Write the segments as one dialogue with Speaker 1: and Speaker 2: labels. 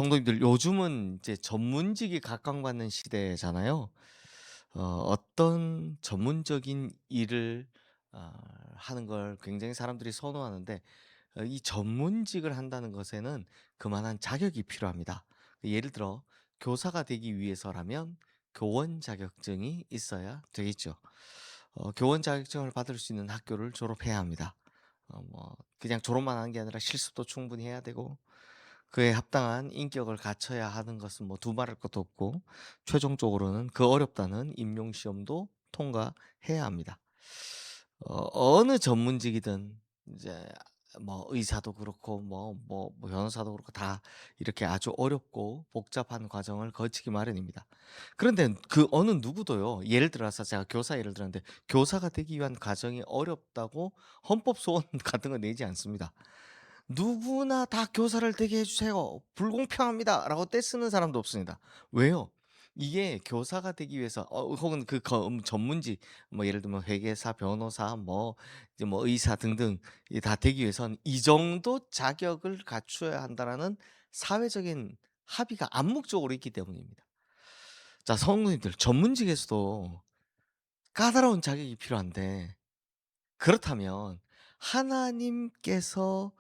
Speaker 1: 성도님들 요즘은 이제 전문직이 각광받는 시대잖아요. 어떤 전문적인 일을 어 하는 걸 굉장히 사람들이 선호하는데 이 전문직을 한다는 것에는 그만한 자격이 필요합니다. 예를 들어 교사가 되기 위해서라면 교원 자격증이 있어야 되겠죠. 교원 자격증을 받을 수 있는 학교를 졸업해야 합니다. 그냥 졸업만 하는 게 아니라 실습도 충분히 해야 되고 그에 합당한 인격을 갖춰야 하는 것은 뭐 두말할 것도 없고 최종적으로는 그 어렵다는 임용 시험도 통과해야 합니다. 어느 전문직이든 이제 뭐 의사도 그렇고 뭐 변호사도 그렇고 다 이렇게 아주 어렵고 복잡한 과정을 거치기 마련입니다. 그런데 그 어느 누구도요. 예를 들어서 제가 교사 예를 들었는데 교사가 되기 위한 과정이 어렵다고 헌법 소원 같은 거 내지 않습니다. 누구나 다 교사를 되게 해 주세요. 불공평합니다.'라고 떼쓰는 사람도 없습니다. 왜요? 이게 교사가 되기 위해서 혹은 그 전문직 뭐 예를 들면 회계사, 변호사 뭐 이제 뭐 의사 등등 이 다 되기 위해선 '이 정도 자격을 갖추어야 한다.'라는 사회적인 합의가 암묵적으로 있기 때문입니다. 자 성도님들 전문직에서도 까다로운 자격이 필요한데 그렇다면 하나님께서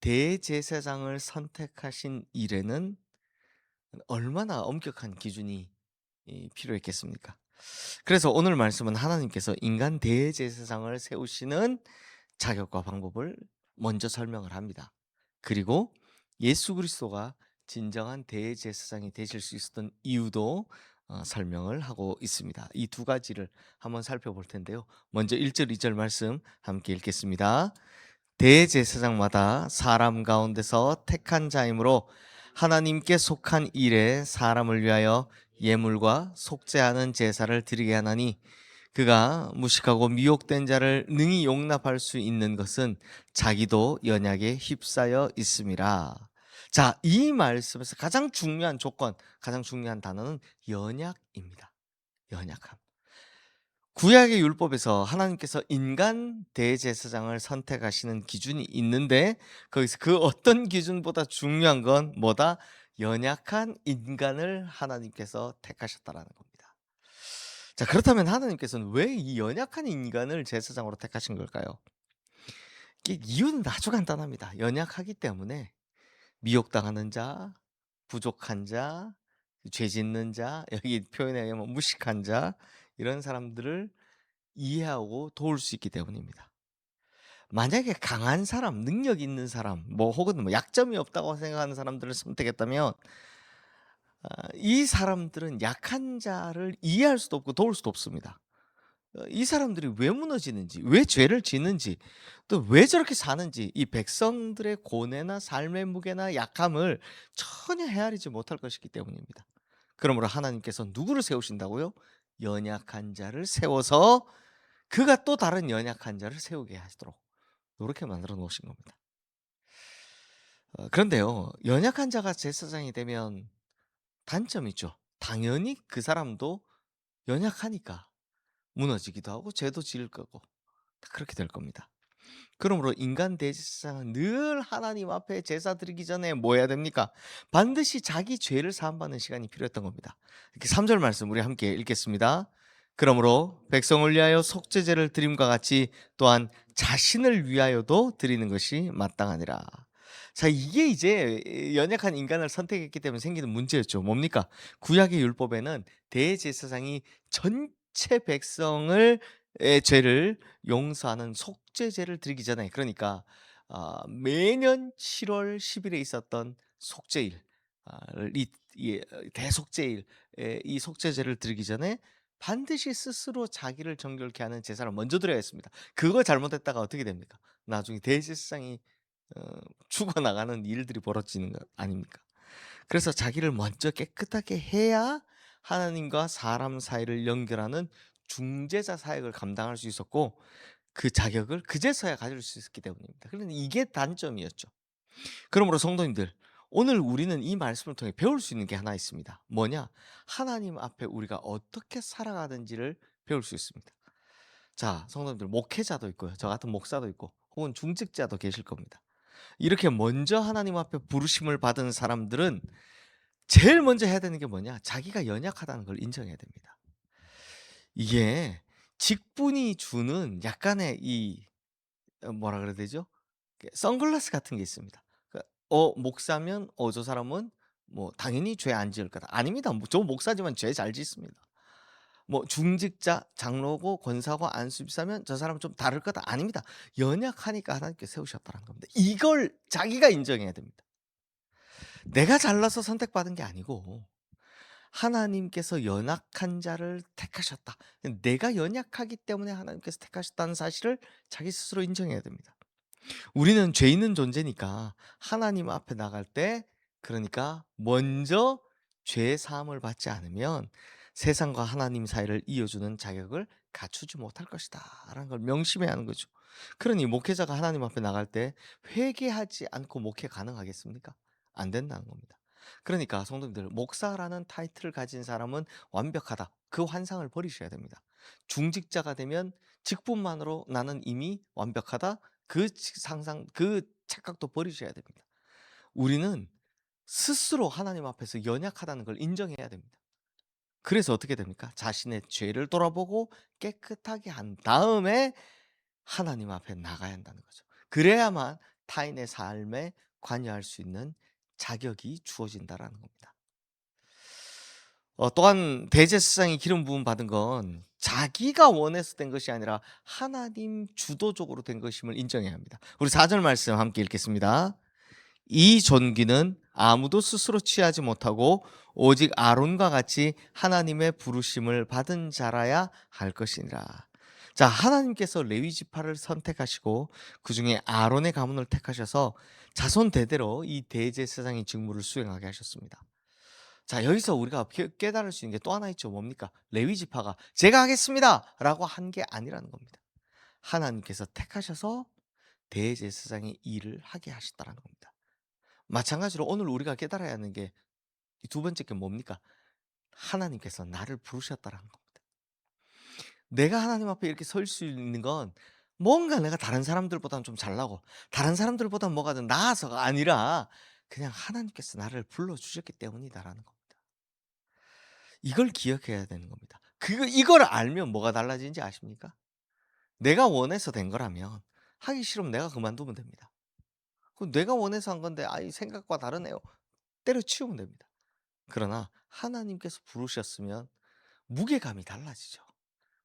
Speaker 1: 대제사장을 선택하신 일에는 얼마나 엄격한 기준이 필요했겠습니까? 그래서 오늘 말씀은 하나님께서 인간 대제사장을 세우시는 자격과 방법을 먼저 설명을 합니다. 그리고 예수 그리스도가 진정한 대제사장이 되실 수 있었던 이유도 설명을 하고 있습니다. 이 두 가지를 한번 살펴볼 텐데요. 먼저 1절, 2절 말씀 함께 읽겠습니다. 대제사장마다 사람 가운데서 택한 자이므로 하나님께 속한 일에 사람을 위하여 예물과 속죄하는 제사를 드리게 하나니 그가 무식하고 미혹된 자를 능히 용납할 수 있는 것은 자기도 연약에 휩싸여 있음이라. 자, 이 말씀에서 가장 중요한 조건, 가장 중요한 단어는 연약입니다. 연약함. 구약의 율법에서 하나님께서 인간 대제사장을 선택하시는 기준이 있는데 거기서 그 어떤 기준보다 중요한 건 뭐다? 연약한 인간을 하나님께서 택하셨다라는 겁니다. 자, 그렇다면 하나님께서는 왜 이 연약한 인간을 제사장으로 택하신 걸까요? 이게 이유는 아주 간단합니다. 연약하기 때문에 미혹당하는 자, 부족한 자, 죄 짓는 자, 여기 표현에 의하면 무식한 자 이런 사람들을 이해하고 도울 수 있기 때문입니다. 만약에 강한 사람, 능력 있는 사람, 뭐 혹은 뭐 약점이 없다고 생각하는 사람들을 선택했다면 이 사람들은 약한 자를 이해할 수도 없고 도울 수도 없습니다. 이 사람들이 왜 무너지는지, 왜 죄를 짓는지, 또 왜 저렇게 사는지 이 백성들의 고뇌나 삶의 무게나 약함을 전혀 헤아리지 못할 것이기 때문입니다. 그러므로 하나님께서 누구를 세우신다고요? 연약한 자를 세워서 그가 또 다른 연약한 자를 세우게 하시도록 요렇게 만들어 놓으신 겁니다. 그런데요. 연약한 자가 제사장이 되면 단점이 있죠. 당연히 그 사람도 연약하니까 무너지기도 하고 죄도 지을 거고 다 그렇게 될 겁니다. 그러므로 인간 대제사장은 늘 하나님 앞에 제사 드리기 전에 뭐 해야 됩니까? 반드시 자기 죄를 사함받는 시간이 필요했던 겁니다. 이렇게 3절 말씀 우리 함께 읽겠습니다. 그러므로 백성을 위하여 속죄제를 드림과 같이 또한 자신을 위하여도 드리는 것이 마땅하니라. 자, 이게 이제 연약한 인간을 선택했기 때문에 생기는 문제였죠. 뭡니까? 구약의 율법에는 대제사장이 전체 백성을 의 죄를 용서하는 속죄제를 드리기 전에 그러니까 매년 7월 10 일에 있었던 속죄일 대속죄일 이 속죄제를 드리기 전에 반드시 스스로 자기를 정결케 하는 제사를 먼저 드려야 했습니다. 그거 잘못했다가 어떻게 됩니까? 나중에 대제사장이 어 죽어나가는 일들이 벌어지는 거 아닙니까? 그래서 자기를 먼저 깨끗하게 해야 하나님과 사람 사이를 연결하는 중재자 사역을 감당할 수 있었고 그 자격을 그제서야 가질 수 있었기 때문입니다. 그런데 이게 단점이었죠. 그러므로 성도님들 오늘 우리는 이 말씀을 통해 배울 수 있는 게 하나 있습니다. 뭐냐? 하나님 앞에 우리가 어떻게 살아가는지를 배울 수 있습니다. 자, 성도님들 목회자도 있고요. 저 같은 목사도 있고 혹은 중직자도 계실 겁니다. 이렇게 먼저 하나님 앞에 부르심을 받은 사람들은 제일 먼저 해야 되는 게 뭐냐? 자기가 연약하다는 걸 인정해야 됩니다. 이게 직분이 주는 약간의 이 뭐라 그래야 되죠? 선글라스 같은 게 있습니다. 목사면 저 사람은 뭐 당연히 죄 안 지을 거다. 아닙니다. 저 목사지만 죄 잘 짓습니다. 뭐 중직자, 장로고 권사고 안수집사면 저 사람은 좀 다를 거다. 아닙니다. 연약하니까 하나님께 세우셨다는 겁니다. 이걸 자기가 인정해야 됩니다. 내가 잘나서 선택받은 게 아니고 하나님께서 연약한 자를 택하셨다. 내가 연약하기 때문에 하나님께서 택하셨다는 사실을 자기 스스로 인정해야 됩니다. 우리는 죄 있는 존재니까 하나님 앞에 나갈 때, 그러니까 먼저 죄 사함을 받지 않으면 세상과 하나님 사이를 이어주는 자격을 갖추지 못할 것이다 라는 걸 명심해야 하는 거죠. 그러니 목회자가 하나님 앞에 나갈 때 회개하지 않고 목회 가능하겠습니까? 안 된다는 겁니다. 그러니까 성도님들, 목사라는 타이틀을 가진 사람은 완벽하다, 그 환상을 버리셔야 됩니다. 중직자가 되면 직분만으로 나는 이미 완벽하다, 상상, 그 착각도 버리셔야 됩니다. 우리는 스스로 하나님 앞에서 연약하다는 걸 인정해야 됩니다. 그래서 어떻게 됩니까? 자신의 죄를 돌아보고 깨끗하게 한 다음에 하나님 앞에 나가야 한다는 거죠. 그래야만 타인의 삶에 관여할 수 있는 자격이 주어진다라는 겁니다. 또한 대제사장이 기름 부음 받은 건 자기가 원해서 된 것이 아니라 하나님 주도적으로 된 것임을 인정해야 합니다. 우리 4절 말씀 함께 읽겠습니다. 이 존귀는 아무도 스스로 취하지 못하고 오직 아론과 같이 하나님의 부르심을 받은 자라야 할 것이니라. 자, 하나님께서 레위 지파를 선택하시고 그 중에 아론의 가문을 택하셔서 자손 대대로 이 대제사장의 직무를 수행하게 하셨습니다. 자, 여기서 우리가 깨달을 수 있는 게 또 하나 있죠. 뭡니까? 레위 지파가 제가 하겠습니다라고 한 게 아니라는 겁니다. 하나님께서 택하셔서 대제사장의 일을 하게 하셨다는 겁니다. 마찬가지로 오늘 우리가 깨달아야 하는 게 두 번째 게 뭡니까? 하나님께서 나를 부르셨다라는 겁니다. 내가 하나님 앞에 이렇게 설 수 있는 건 뭔가 내가 다른 사람들보다는 좀 잘나고 다른 사람들보다는 뭐가 좀 나아서가 아니라 그냥 하나님께서 나를 불러주셨기 때문이다라는 겁니다. 이걸 기억해야 되는 겁니다. 이걸 알면 뭐가 달라지는지 아십니까? 내가 원해서 된 거라면 하기 싫으면 내가 그만두면 됩니다. 그럼 내가 원해서 한 건데 생각과 다르네요. 때려치우면 됩니다. 그러나 하나님께서 부르셨으면 무게감이 달라지죠.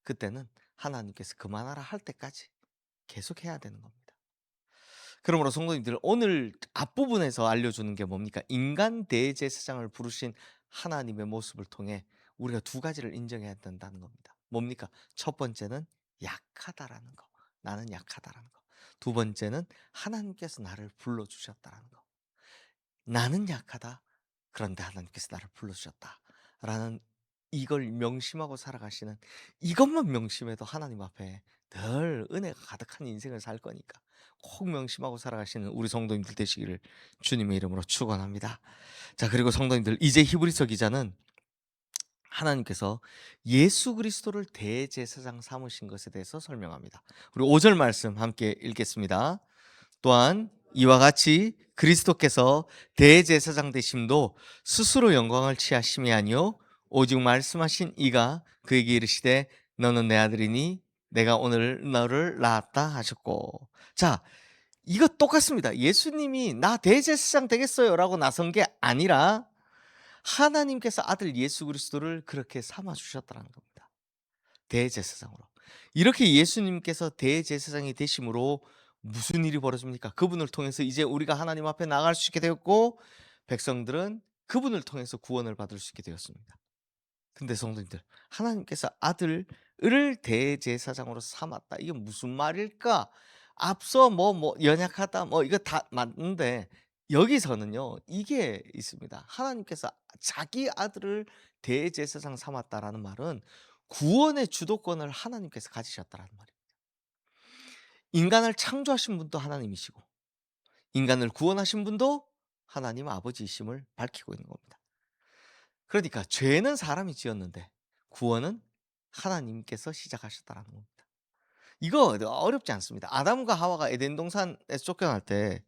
Speaker 1: 그때는 하나님께서 그만하라 할 때까지 계속해야 되는 겁니다. 그러므로 성도님들, 오늘 앞부분에서 알려주는 게 뭡니까? 인간 대제사장을 부르신 하나님의 모습을 통해 우리가 두 가지를 인정해야 된다는 겁니다. 뭡니까? 첫 번째는 약하다라는 거. 나는 약하다라는 거. 두 번째는 하나님께서 나를 불러주셨다라는 거. 나는 약하다. 그런데 하나님께서 나를 불러주셨다라는 이걸 명심하고 살아가시는, 이것만 명심해도 하나님 앞에 늘 은혜가 가득한 인생을 살 거니까 꼭 명심하고 살아가시는 우리 성도님들 되시기를 주님의 이름으로 축원합니다. 자, 그리고 성도님들, 이제 히브리서 기자는 하나님께서 예수 그리스도를 대제사장 삼으신 것에 대해서 설명합니다. 우리 5절 말씀 함께 읽겠습니다. 또한 이와 같이 그리스도께서 대제사장 되심도 스스로 영광을 취하심이 아니요 오직 말씀하신 이가 그에게 이르시되 너는 내 아들이니 내가 오늘 너를 낳았다 하셨고. 자, 이거 똑같습니다. 예수님이 나 대제사장 되겠어요 라고 나선 게 아니라 하나님께서 아들 예수 그리스도를 그렇게 삼아 주셨다는 겁니다. 대제사장으로. 이렇게 예수님께서 대제사장이 되심으로 무슨 일이 벌어집니까? 그분을 통해서 이제 우리가 하나님 앞에 나갈 수 있게 되었고, 백성들은 그분을 통해서 구원을 받을 수 있게 되었습니다. 근데 성도님들, 하나님께서 아들을 대제사장으로 삼았다. 이게 무슨 말일까? 앞서 연약하다 이거 다 맞는데 여기서는요 이게 있습니다. 하나님께서 자기 아들을 대제사장 삼았다라는 말은 구원의 주도권을 하나님께서 가지셨다라는 말이에요. 인간을 창조하신 분도 하나님이시고 인간을 구원하신 분도 하나님 아버지이심을 밝히고 있는 겁니다. 그러니까 죄는 사람이 지었는데 구원은 하나님께서 시작하셨다라는 겁니다. 이거 어렵지 않습니다. 아담과 하와가 에덴 동산에서 쫓겨날 때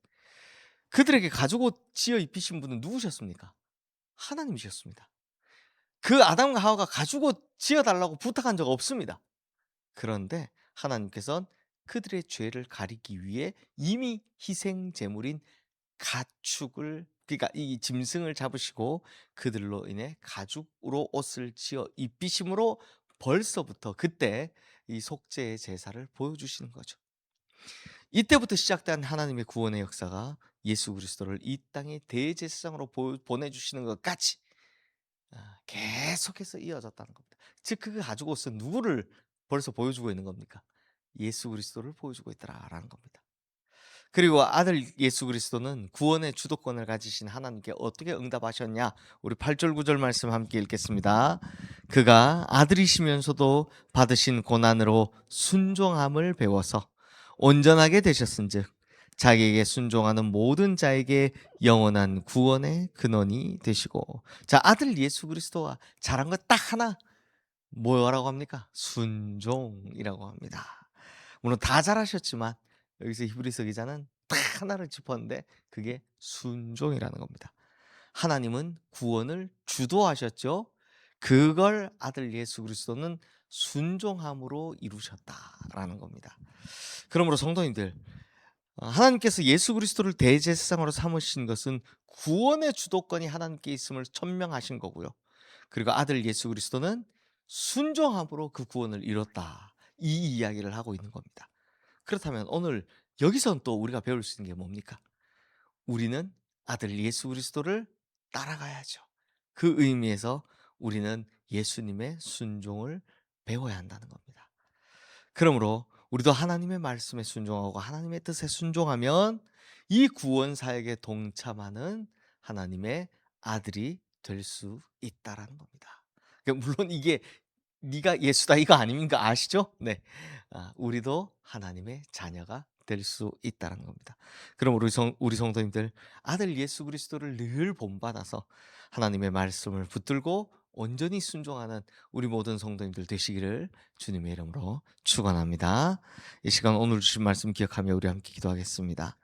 Speaker 1: 그들에게 가죽옷 지어 입히신 분은 누구셨습니까? 하나님이셨습니다. 그 아담과 하와가 가지고 지어 달라고 부탁한 적 없습니다. 그런데 하나님께서는 그들의 죄를 가리기 위해 이미 희생 제물인 가축을, 그러니까 이 짐승을 잡으시고 그들로 인해 가죽으로 옷을 지어 입히심으로 벌써부터 그때 이 속죄의 제사를 보여주시는 거죠. 이때부터 시작된 하나님의 구원의 역사가 예수 그리스도를 이 땅에 대제사장으로 보내주시는 것까지 계속해서 이어졌다는 겁니다. 즉 그 가죽 옷은 누구를 벌써 보여주고 있는 겁니까? 예수 그리스도를 보여주고 있더라라는 겁니다. 그리고 아들 예수 그리스도는 구원의 주도권을 가지신 하나님께 어떻게 응답하셨냐? 우리 8절 9절 말씀 함께 읽겠습니다. 그가 아들이시면서도 받으신 고난으로 순종함을 배워서 온전하게 되셨은즉 자기에게 순종하는 모든 자에게 영원한 구원의 근원이 되시고. 자, 아들 예수 그리스도가 잘한 것 딱 하나, 뭐라고 합니까? 순종이라고 합니다. 물론 다 잘하셨지만 여기서 히브리서 기자는 딱 하나를 짚었는데 그게 순종이라는 겁니다. 하나님은 구원을 주도하셨죠. 그걸 아들 예수 그리스도는 순종함으로 이루셨다라는 겁니다. 그러므로 성도님들, 하나님께서 예수 그리스도를 대제사장으로 삼으신 것은 구원의 주도권이 하나님께 있음을 천명하신 거고요. 그리고 아들 예수 그리스도는 순종함으로 그 구원을 이뤘다. 이 이야기를 하고 있는 겁니다. 그렇다면 오늘 여기선 또 우리가 배울 수 있는 게 뭡니까? 우리는 아들 예수 그리스도를 따라가야죠. 그 의미에서 우리는 예수님의 순종을 배워야 한다는 겁니다. 그러므로 우리도 하나님의 말씀에 순종하고 하나님의 뜻에 순종하면 이 구원 사역에 동참하는 하나님의 아들이 될 수 있다라는 겁니다. 그러니까 물론 이게 네가 예수다 이거 아닙니까? 아시죠? 네. 우리도 하나님의 자녀가 될 수 있다는 겁니다. 그럼 우리 성도님들, 아들 예수 그리스도를 늘 본받아서 하나님의 말씀을 붙들고 온전히 순종하는 우리 모든 성도님들 되시기를 주님의 이름으로 축원합니다. 이 시간 오늘 주신 말씀 기억하며 우리 함께 기도하겠습니다.